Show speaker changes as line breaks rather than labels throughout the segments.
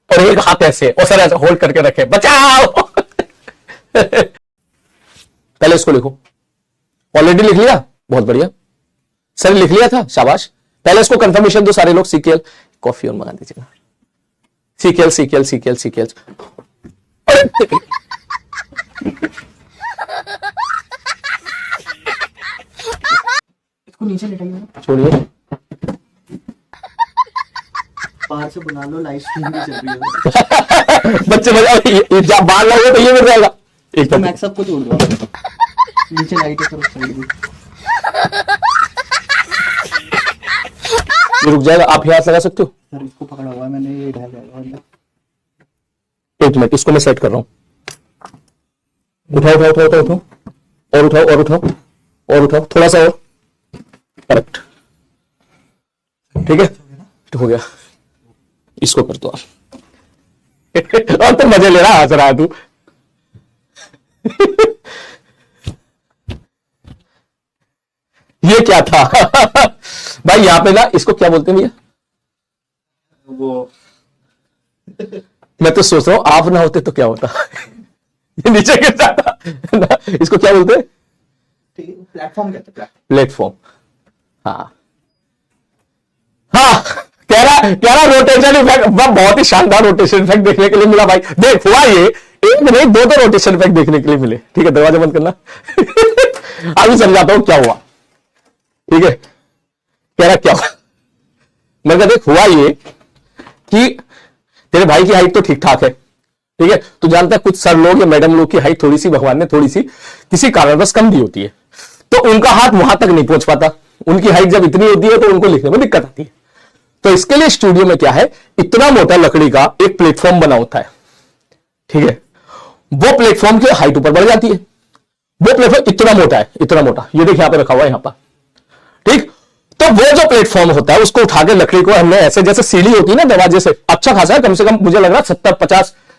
और एक हाथ ऐसे और सर ऐसे होल्ड करके रखे, बचाओ। पहले इसको लिखो। ऑलरेडी लिख लिया, बहुत बढ़िया सर, लिख लिया था, शाबाश। पहले इसको कंफर्मेशन दो सारे लोग। सीकेएल कॉफी और मंगा दीजिएगा। सीकेएल सीकेएल सीकेएल सीकेएल।
इसको नीचे लेटाइए,
छोड़िए,
बाहर से बुला लो, लाइव स्ट्रीम भी चल रही है।
बच्चे बजाओ, जब बाहर लगे तो ये मिल जाएगा।
तो मैक्स सबको जोड़ दो, नीचे लाइट है, करो साइड में।
ये रुक जाएगा, आप हाथ लगा सकते हो।
सर इसको पकड़ा हुआ है मैंने, ये ढह जाएगा अंदर।
एक मिनट, इसको मैं सेट कर रहा हूं। उठाओ उठाओ उठाओ उठाओ, और उठाओ और उठाओ और उठाओ, थोड़ा सा और, करेक्ट, ठीक है, हो गया। इसको कर दो आप। और तो मजे ले रहा, हंस रहा है तू। ये क्या था? भाई यहां पे ना, इसको क्या बोलते हैं भैया?
वो
मैं तो सोच रहा हूं आप ना होते तो क्या होता। ये नीचे गिर जाता ना। इसको क्या बोलते हैं?
प्लेटफॉर्म कहते हैं,
प्लेटफॉर्म। हाँ हाँ, कह रहा रोटेशन इफेक्ट, बहुत ही शानदार रोटेशन इफेक्ट देखने के लिए मिला भाई। देख हुआ ये, एक नहीं दो रोटेशन इफेक्ट देखने के लिए मिले। ठीक है, दरवाजा बंद करना। अभी समझाता हूं क्या हुआ। ठीक है, कह रहा क्या हुआ, मैं कहा देख हुआ ये कि तेरे भाई की हाइट तो ठीक ठाक है, ठीक है, तू जानता है कुछ सर लोग या मैडम लोग की हाइट थोड़ी सी भगवान ने थोड़ी सी किसी कारणवश कम दी होती है, तो उनका हाथ वहां तक नहीं पहुंच पाता। उनकी हाइट जब इतनी होती है तो उनको लिखने में दिक्कत आती है। तो इसके लिए स्टूडियो में क्या है, इतना मोटा लकड़ी का एक प्लेटफॉर्म बना होता है। ठीक है, वो प्लेटफॉर्म की हाइट ऊपर बढ़ जाती है। वो प्लेटफॉर्म इतना मोटा है, इतना मोटा, ये देख यहां पर रखा हुआ है यहां पर। ठीक, तो वो जो प्लेटफॉर्म होता है उसको उठा के लकड़ी को हमने ऐसे, जैसे सीढ़ी होती है ना दरवाजे से, अच्छा खासा है, कम से कम मुझे लग रहा है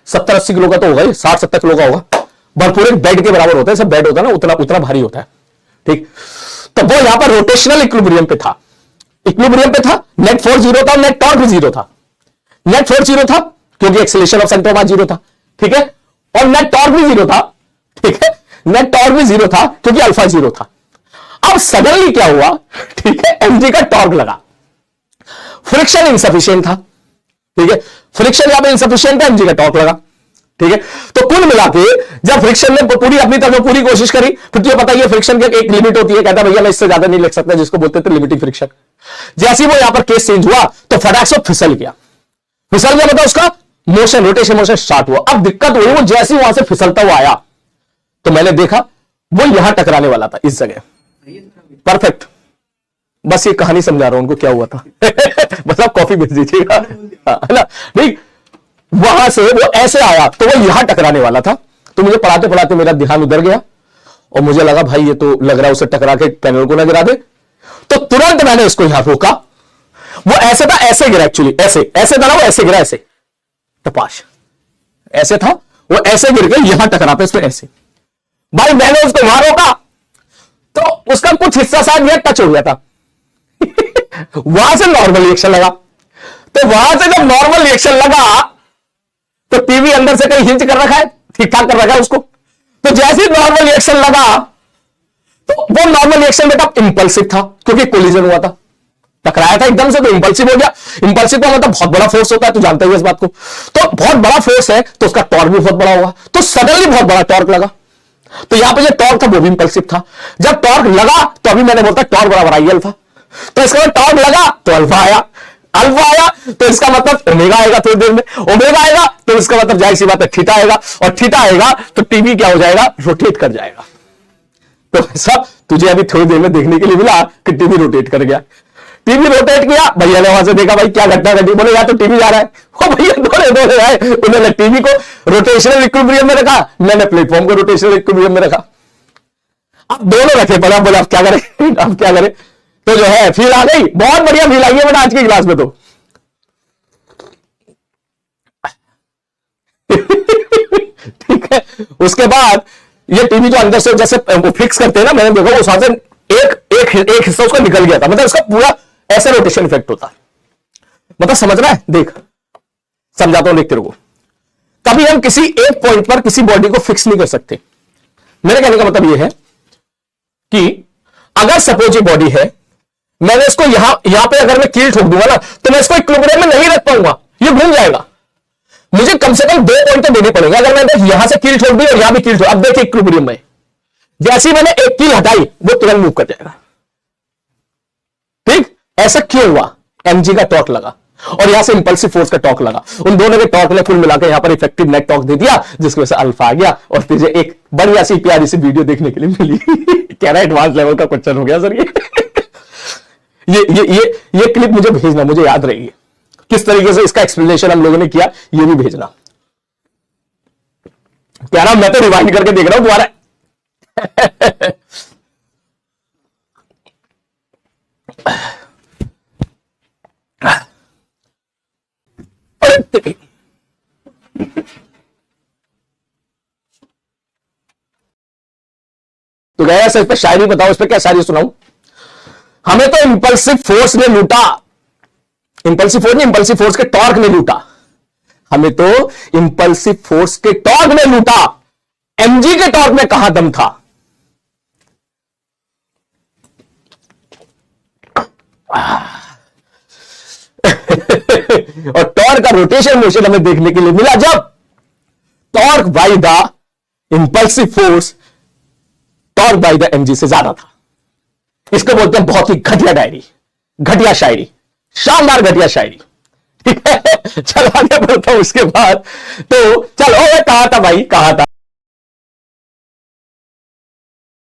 70-80 किलो का तो होगा, 60-70 किलो का होगा, भरपूर एक बेड के बराबर होता है। सब बेड होता है ना, उतना उतना भारी होता है। ठीक, तो वो यहां पर रोटेशनल इक्विलिब्रियम पे था। इक्विलिब्रियम पे था, नेट फोर्स 0 था, नेट टॉर्क भी 0 था। नेट फोर्स 0 था क्योंकि acceleration of centre of mass 0 था। ठीक है, और नेट टॉर्क भी 0 था। ठीक है, नेट टॉर्क भी 0 था क्योंकि अल्फा 0 था। अब सडनली क्या हुआ, ठीक है, एमजी का टॉर्क लगा, फ्रिक्शन इनसफिशिएंट था। ठीक है, फ्रिक्शन यहां पे इनसफिशिएंट है, एमजी का टॉर्क लगा। ठीक है, तो कुल मिला के जब फ्रिक्शन ने पूरी अपनी तरफ पूरी कोशिश करी, फिर तुझे पता है फ्रिक्शन की एक लिमिट होती है, कहता भैया मैं इससे ज्यादा नहीं लिख सकता, जिसको बोलते थे लिमिटिंग फ्रिक्शन। जैसे वो यहां पर केस चेंज हुआ तो फटाक से फिसल गया। फिसल गया मतलब उसका मोशन, रोटेशन मोशन स्टार्ट हुआ। अब दिक्कत हुई, वो जैसे वहां से फिसलता हुआ आया तो मैंने देखा वो यहां टकराने वाला था, इस जगह। परफेक्ट, बस ये कहानी समझा रहा हूं उनको क्या हुआ था। बस आप कॉफी भेज दीजिएगा, है ना। ठीक, वहां से वो ऐसे आया तो वो यहां टकराने वाला था। तो मुझे पढ़ाते पढ़ाते मेरा ध्यान उधर गया और मुझे लगा भाई ये तो लग रहा है उसे टकरा के पैनल को ना गिरा दे। तो तुरंत मैंने उसको यहां रोका। वो ऐसे था, ऐसे गिरा, एक्चुअली ऐसे ऐसे था ना, वो ऐसे गिरा, ऐसे तपाश ऐसे था, वो ऐसे गिर के यहां टकरा पे, इसमें ऐसे। भाई मैंने उसको वहां रोका तो उसका कुछ हिस्सा शायद यह टच हो गया था। वहां से नॉर्मल रिएक्शन लगा। तो वहां से जब नॉर्मल रिएक्शन लगा तो टीवी अंदर से कहीं हिंच कर रखा है, ठीक ठाक कर रखा है उसको। तो जैसे ही नॉर्मल रिएक्शन लगा तो वो नॉर्मल रिएक्शन बेटा इंपल्सिव था क्योंकि कोलिजन हुआ था, टकराया था एकदम से, तो इंपल्सिव हो गया। इंपल्सिव का मतलब बहुत बड़ा फोर्स होता है, तू जानता ही इस बात को। तो बहुत बड़ा फोर्स है तो उसका टॉर्क भी बहुत बड़ा होगा, तो सडनली बहुत बड़ा टॉर्क लगा। तो यहां पे जो टॉर्क था वो भी इंपल्सिव था। जब टॉर्क लगा तो अभी मैंने बोलता टॉर्क बराबर आईएल था, तो इसका मतलब टॉर्क लगा तो अल्फा आया, अल्फा आया तो इसका मतलब ओमेगा आएगा, थोड़ी देर में ओमेगा आएगा तो इसका मतलब जाहिर सी बात है थीटा आएगा, और थीटा आएगा तो टीवी क्या हो जाएगा, रोटेट कर जाएगा। तो ऐसा तुझे अभी थोड़ी देर में देखने के लिए मिला कि टीवी रोटेट कर गया। टीवी रोटेट किया, भैया ने वहां से देखा भाई क्या घटना घटी, बोले यार तो टीवी जा रहा है। ओ भैया दौड़े दौड़े आए, उन्होंने टीवी को रोटेशनल इक्विलिब्रियम में रखा, मैंने प्लेटफॉर्म को रोटेशनल इक्विलिब्रियम में रखा। अब दोनों रखे पड़ा, बोला अब क्या करें, अब क्या करें। तो जो है फील आ गई, बहुत बढ़िया फील आई है बेटा आज की क्लास में। तो ठीक है, उसके बाद ये टीवी जो अंदर से जैसे फिक्स करते हैं ना, मैंने देखा उस से एक हिस्सा उसका निकल गया था, मतलब इसका पूरा ऐसा रोटेशन इफेक्ट होता। मतलब समझ रहा है? देख समझाता हूं, देख तेरे को। कभी हम किसी एक पॉइंट पर किसी बॉडी को फिक्स नहीं कर सकते। मेरे कहने का मतलब यह है कि अगर सपोज ये बॉडी है, मैंने इसको यहां पे अगर मैं कील ठोक दूंगा ना, तो मैं इसको इक्विलिब्रियम में नहीं रख पाऊंगा, ये घूम जाएगा। मुझे कम से कम 2 पॉइंट तो देने पड़ेंगे। अगर मैंने यहां से कील ठोक दी और यहां भी कील ठोक, अब देखिए इक्विलिब्रियम में जैसे ही मैंने एक कील हटाई वो तुरंत मूव कर जाएगा। ठीक, ऐसा क्यों हुआ? mg का टॉर्क लगा और यहां से इंपल्सिव फोर्स का टॉर्क लगा। उन दोनों के टॉर्क ने कुल मिलाकर यहां पर इफेक्टिव नेट टॉर्क दे दिया, जिसकी वजह से अल्फा आ गया और तुझे एक बढ़िया सी प्यारी सी वीडियो देखने के लिए मिली। कह रहा है एडवांस लेवल का क्वेश्चन हो गया सर ये क्लिप मुझे भेजना, मुझे याद रहेगी किस तरीके से इसका एक्सप्लेनेशन हम लोगों ने किया, ये भी भेजना। कह रहा मैं तो रिवाइंड करके देख रहा हूं दोबारा। तो गया सर, इस पर शायरी बताओ, इस पर क्या शायरी सुनाऊं? हमें तो इंपल्सिव फोर्स ने लूटा, इंपल्सिव फोर्स नहीं, इंपल्सिव फोर्स के टॉर्क ने लूटा। हमें तो इंपल्सिव फोर्स के टॉर्क ने लूटा, एमजी के टॉर्क में कहां दम था। और टॉर्क का रोटेशन मोशन हमें देखने के लिए मिला जब torque by the impulsive force torque by the MG से ज्यादा था। इसको बोलते हैं बहुत ही घटिया डायरी, घटिया शायरी, शानदार घटिया शायरी। ठीक है, चल आगे बढ़ता हूं। उसके बाद तो चलो, कहा था भाई, कहा था